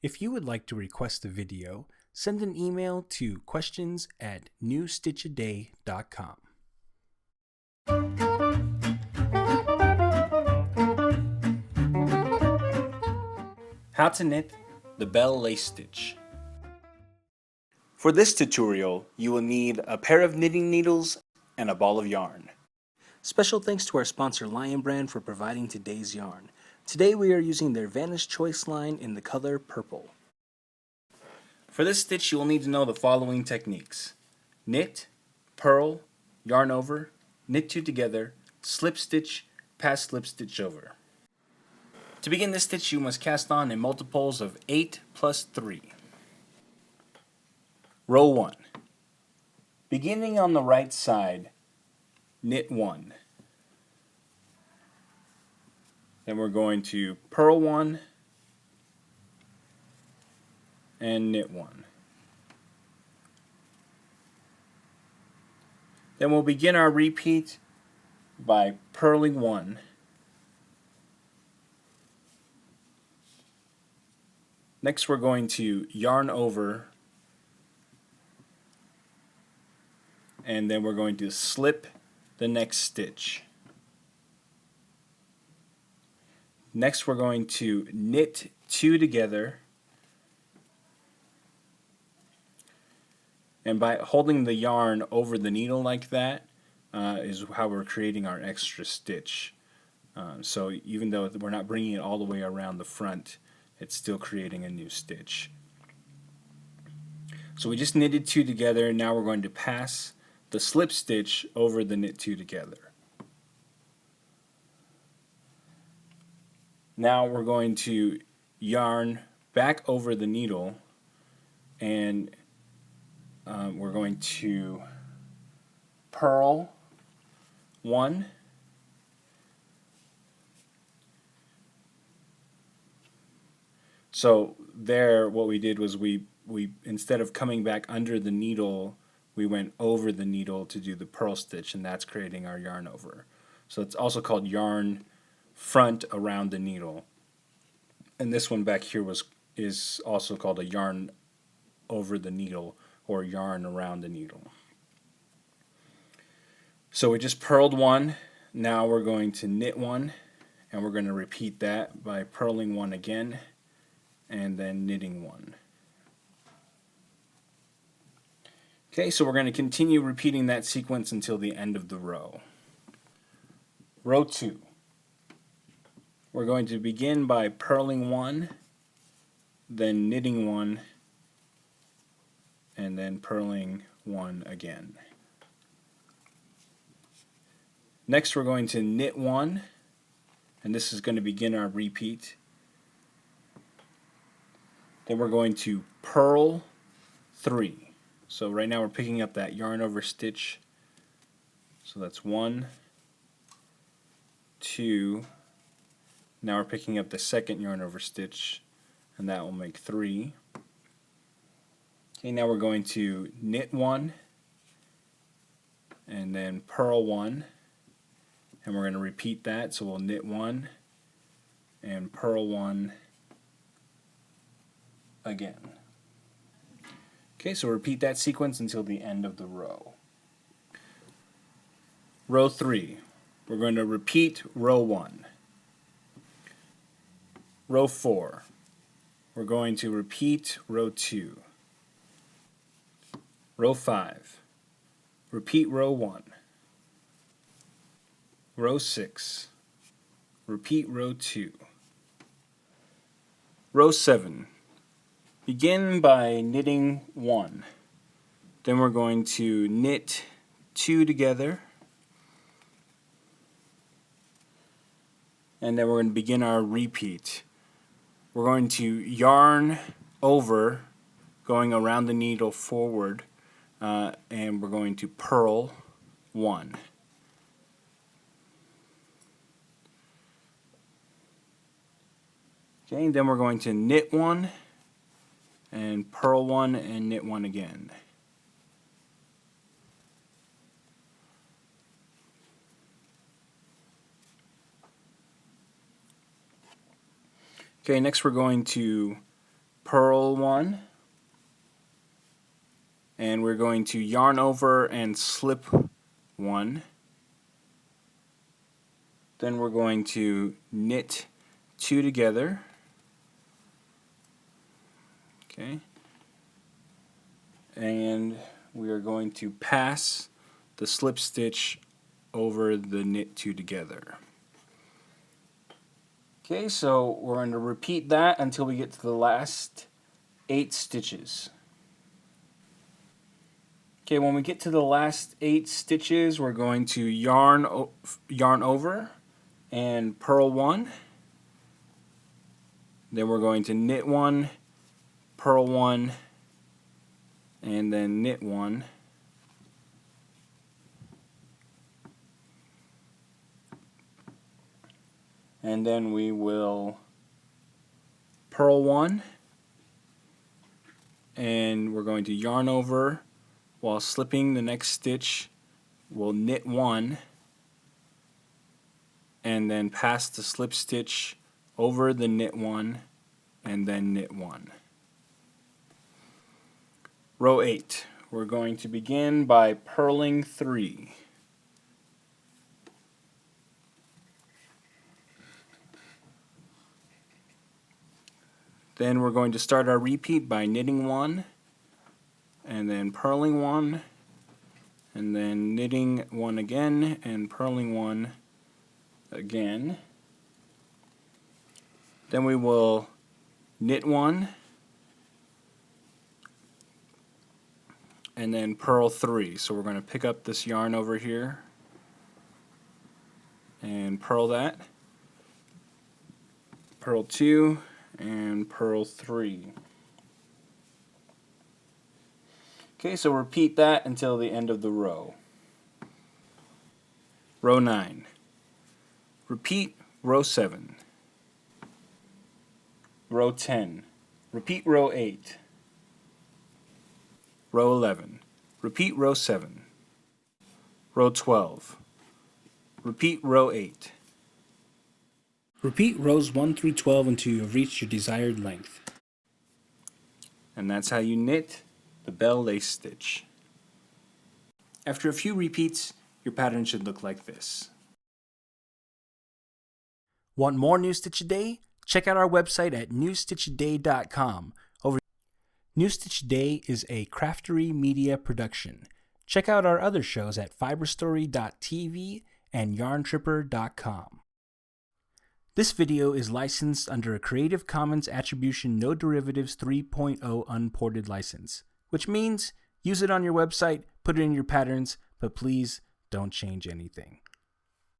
If you would like to request a video, send an email to questions@newstitchaday.com. How to knit the bell lace stitch. For this tutorial, you will need a pair of knitting needles and a ball of yarn. Special thanks to our sponsor Lion Brand for providing today's yarn. Today we are using their Vanish Choice line in the color purple. For this stitch you will need to know the following techniques: knit, purl, yarn over, knit two together, slip stitch, pass slip stitch over. To begin this stitch you must cast on in multiples of 8 plus 3. Row 1. Beginning on the right side, knit 1. Then we're going to purl 1 and knit 1. Then we'll begin our repeat by purling 1. Next we're going to yarn over, and then we're going to slip the next stitch. Next we're going to knit 2 together, and by holding the yarn over the needle like that is how we're creating our extra stitch. So even though we're not bringing it all the way around the front, it's still creating a new stitch. So we just knitted 2 together, and now we're going to pass the slip stitch over the knit 2 together. Now we're going to yarn back over the needle, and we're going to purl 1, so there what we did was we instead of coming back under the needle, we went over the needle to do the purl stitch, and that's creating our yarn over. So it's also called yarn front around the needle, and this one back here is also called a yarn over the needle or yarn around the needle. So we just purled 1, now we're going to knit 1, and we're going to repeat that by purling 1 again and then knitting 1. Okay, so we're going to continue repeating that sequence until the end of the row. Row 2. We're going to begin by purling 1, then knitting 1, and then purling 1 again. Next we're going to knit 1, and this is going to begin our repeat. Then we're going to purl 3. So right now we're picking up that yarn over stitch. So that's 1, 2. Now we're picking up the second yarn over stitch, and that will make 3. Okay, now we're going to knit 1 and then purl 1, and we're going to repeat that. So we'll knit 1 and purl 1 again. Okay, so repeat that sequence until the end of the row. Row 3. We're going to repeat row 1. Row 4. We're going to repeat row 2. Row 5. Repeat row 1. Row 6. Repeat row 2. Row 7. Begin by knitting 1. Then we're going to knit 2 together, and then we're going to begin our repeat. We're going to yarn over, going around the needle forward, and we're going to purl 1. Okay, then we're going to knit 1 and purl 1 and knit 1 again. Okay, next we're going to purl 1, and we're going to yarn over and slip 1. Then we're going to knit 2 together. Okay. And we are going to pass the slip stitch over the knit 2 together. Okay, so we're going to repeat that until we get to the last 8 stitches. Okay, when we get to the last 8 stitches, we're going to yarn over and purl 1. Then we're going to knit 1, purl 1, and then knit 1. And then we will purl 1, and we're going to yarn over while slipping the next stitch. We'll knit 1 and then pass the slip stitch over the knit 1 and then knit 1. Row 8, we're going to begin by purling 3. Then we're going to start our repeat by knitting 1 and then purling 1 and then knitting 1 again and purling 1 again. Then we will knit 1 and then purl 3. So we're going to pick up this yarn over here and purl that. Purl 2 and purl 3. Okay, so repeat that until the end of the row. Row 9. Repeat row 7. Row 10. Repeat row 8. Row 11. Repeat row 7. Row 12. Repeat row 8. Repeat rows 1 through 12 until you have reached your desired length. And that's how you knit the bell lace stitch. After a few repeats, your pattern should look like this. Want more New Stitch a Day? Check out our website at newstitchaday.com. New Stitch a Day is a Craftery Media production. Check out our other shows at fiberstory.tv and yarntripper.com. This video is licensed under a Creative Commons Attribution No Derivatives 3.0 unported license, which means use it on your website, put it in your patterns, but please don't change anything.